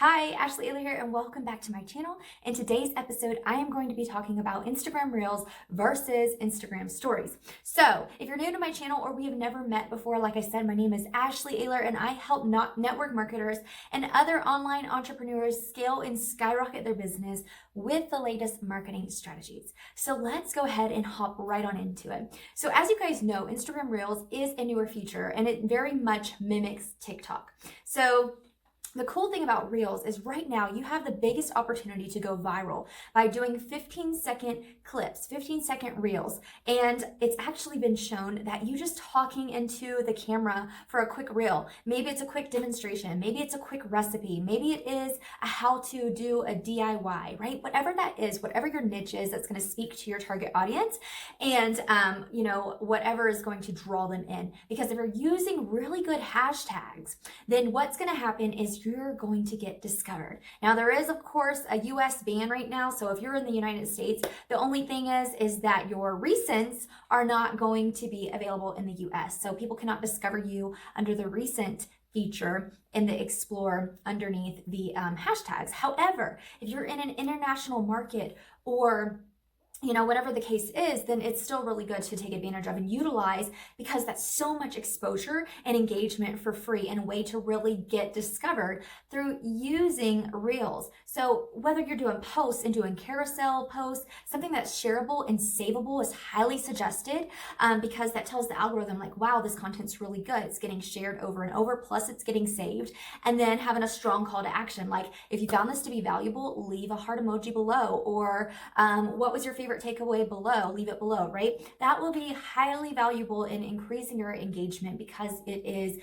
Hi, Ashley Aylor here, and welcome back to my channel. In today's episode, I am going to be talking about Instagram Reels versus Instagram Stories. So, if you're new to my channel or we have never met before, like I said, my name is Ashley Aylor, and I help network marketers and other online entrepreneurs scale and skyrocket their business with the latest marketing strategies. So let's go ahead and hop right on into it. So as you guys know, Instagram Reels is a newer feature, and it very much mimics TikTok. So the cool thing about Reels is right now you have the biggest opportunity to go viral by doing 15-second clips, 15-second Reels. And it's actually been shown that you just talking into the camera for a quick Reel, maybe it's a quick demonstration, maybe it's a quick recipe, maybe it is a how to do a DIY, right? Whatever that is, whatever your niche is that's going to speak to your target audience and, whatever is going to draw them in. Because if you're using really good hashtags, then what's going to happen is you're going to get discovered. Now, there is, of course, a US ban right now. So if you're in the United States, the only thing is that your recents are not going to be available in the US. So people cannot discover you under the recent feature in the explore underneath the hashtags. However, if you're in an international market or whatever the case is, then it's still really good to take advantage of and utilize, because that's so much exposure and engagement for free and a way to really get discovered through using Reels. So whether you're doing posts and doing carousel posts, something that's shareable and savable is highly suggested because that tells the algorithm like, wow, this content's really good. It's getting shared over and over, plus it's getting saved. And then having a strong call to action. Like, if you found this to be valuable, leave a heart emoji below, or what was your favorite takeaway below, leave it below, right? That will be highly valuable in increasing your engagement because it is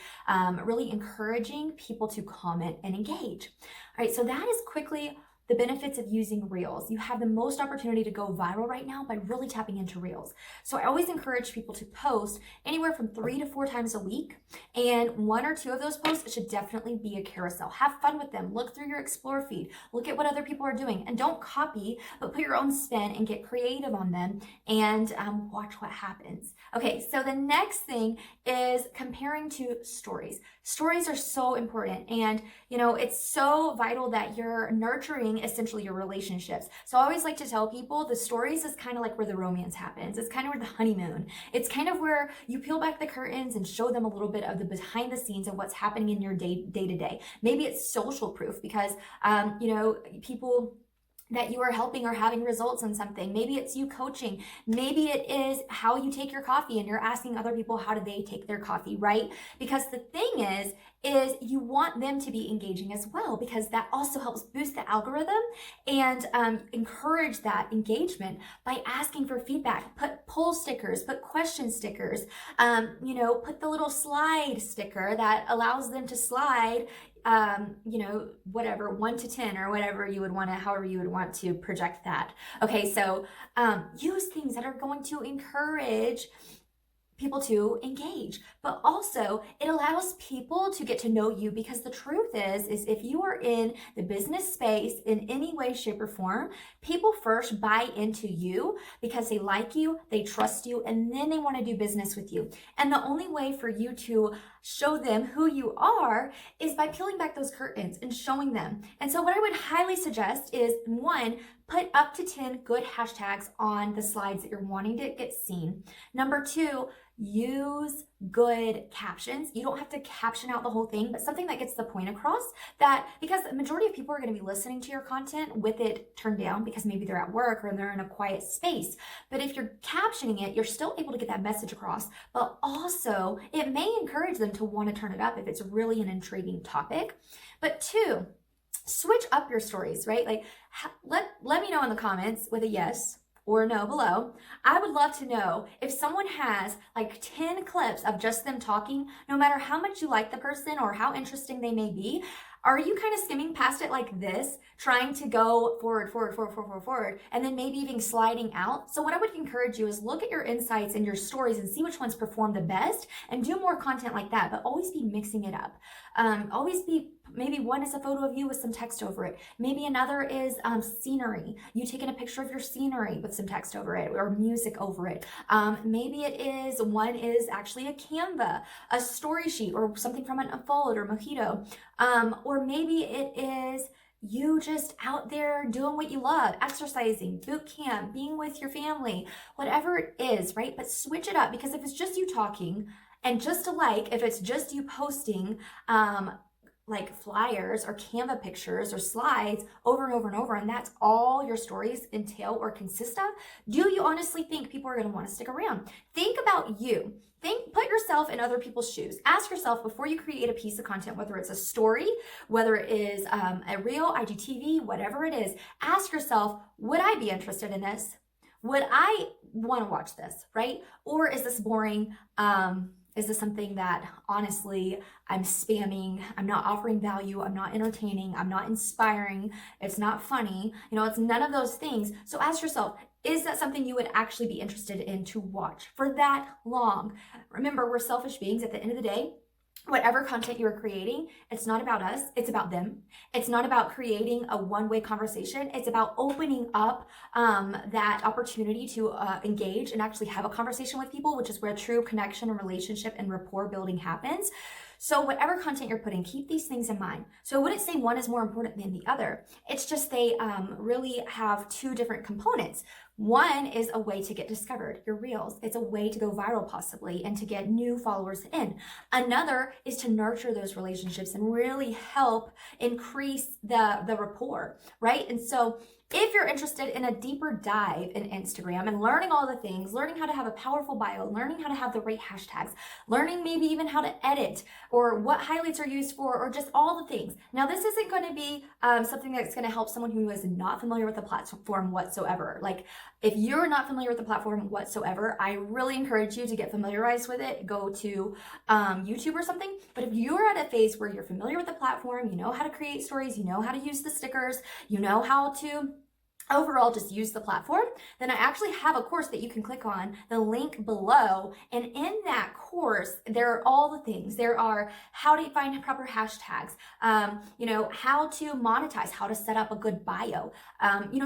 really encouraging people to comment and engage. All right, so that is quickly the benefits of using Reels. You have the most opportunity to go viral right now by really tapping into Reels. So I always encourage people to post anywhere from 3 to 4 times a week. And 1 or 2 of those posts should definitely be a carousel. Have fun with them. Look through your Explore feed. Look at what other people are doing. And don't copy, but put your own spin and get creative on them and watch what happens. Okay, so the next thing is comparing to stories. Stories are so important. And, it's so vital that you're nurturing essentially your relationships. So I always like to tell people the stories is kind of like where the romance happens. It's kind of where the honeymoon. It's kind of where you peel back the curtains and show them a little bit of the behind the scenes of what's happening in your day to day. Maybe it's social proof because, people that you are helping are having results on something. Maybe it's you coaching. Maybe it is how you take your coffee and you're asking other people how do they take their coffee, right? Because the thing is you want them to be engaging as well, because that also helps boost the algorithm and encourage that engagement by asking for feedback. Put poll stickers, put question stickers, put the little slide sticker that allows them to slide whatever, 1 to 10 or whatever you would want to, however you would want to project that. Okay, so use things that are going to encourage people to engage, but also it allows people to get to know you, because the truth is if you are in the business space in any way, shape, or form, people first buy into you because they like you, they trust you, and then they want to do business with you. And the only way for you to show them who you are is by peeling back those curtains and showing them. And so what I would highly suggest is, 1, put up to 10 good hashtags on the slides that you're wanting to get seen. Number 2, use good captions. You don't have to caption out the whole thing, but something that gets the point across, that because the majority of people are going to be listening to your content with it turned down because maybe they're at work or they're in a quiet space. But if you're captioning it, you're still able to get that message across, but also it may encourage them to want to turn it up if it's really an intriguing topic. But 2, switch up your stories, right? Like, let me know in the comments with a yes or no below. I would love to know if someone has like 10 clips of just them talking, no matter how much you like the person or how interesting they may be. Are you kind of skimming past it like this, trying to go forward, and then maybe even sliding out? So what I would encourage you is look at your insights and your stories and see which ones perform the best and do more content like that, but always be mixing it up. Always be, maybe one is a photo of you with some text over it. Maybe another is scenery. You taking a picture of your scenery with some text over it or music over it. Maybe one is actually a Canva, a story sheet, or something from an Unfold or Mojito. Or maybe it is you just out there doing what you love, exercising, boot camp, being with your family, whatever it is, right? But switch it up, because if it's just you talking and just alike, if it's just you posting, like flyers or Canva pictures or slides over and over and over, and that's all your stories entail or consist of, do you honestly think people are going to want to stick around? Think about you. Put yourself in other people's shoes. Ask yourself before you create a piece of content, whether it's a story, whether it is a reel, IGTV, whatever it is, ask yourself, would I be interested in this? Would I want to watch this, right? Or is this boring? Is this something that honestly I'm spamming? I'm not offering value. I'm not entertaining. I'm not inspiring. It's not funny. It's none of those things. So ask yourself, is that something you would actually be interested in to watch for that long? Remember, we're selfish beings at the end of the day. Whatever content you're creating, it's not about us, it's about them. It's not about creating a one-way conversation. It's about opening up that opportunity to engage and actually have a conversation with people, which is where true connection and relationship and rapport building happens. So whatever content you're putting, keep these things in mind. So I wouldn't say one is more important than the other. It's just they really have two different components. One is a way to get discovered, your reels. It's a way to go viral possibly and to get new followers in. Another is to nurture those relationships and really help increase the rapport, right? And so if you're interested in a deeper dive in Instagram and learning all the things, learning how to have a powerful bio, learning how to have the right hashtags, learning maybe even how to edit or what highlights are used for, or just all the things. Now, this isn't going to be something that's going to help someone who is not familiar with the platform whatsoever. Like, if you're not familiar with the platform whatsoever, I really encourage you to get familiarized with it. Go to YouTube or something. But if you're at a phase where you're familiar with the platform, you know how to create stories, you know how to use the stickers, you know how to overall just use the platform, then I actually have a course that you can click on the link below. And in that course, there are all the things. There are how to find proper hashtags, how to monetize, how to set up a good bio,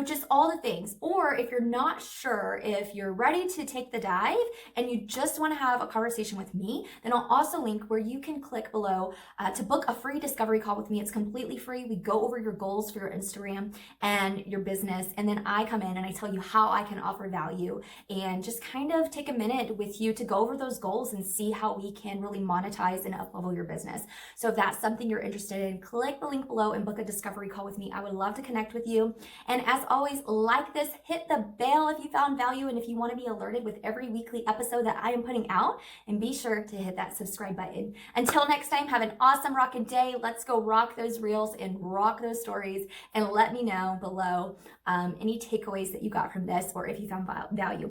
just all the things. Or if you're not sure if you're ready to take the dive and you just want to have a conversation with me, then I'll also link where you can click below to book a free discovery call with me. It's completely free. We go over your goals for your Instagram and your business. And then I come in and I tell you how I can offer value and just kind of take a minute with you to go over those goals and see how we can really monetize and up-level your business. So if that's something you're interested in, click the link below and book a discovery call with me. I would love to connect with you. And as always, like this, hit the bell if you found value and if you want to be alerted with every weekly episode that I am putting out. And be sure to hit that subscribe button. Until next time, have an awesome rockin' day. Let's go rock those reels and rock those stories. And let me know below any takeaways that you got from this or if you found value.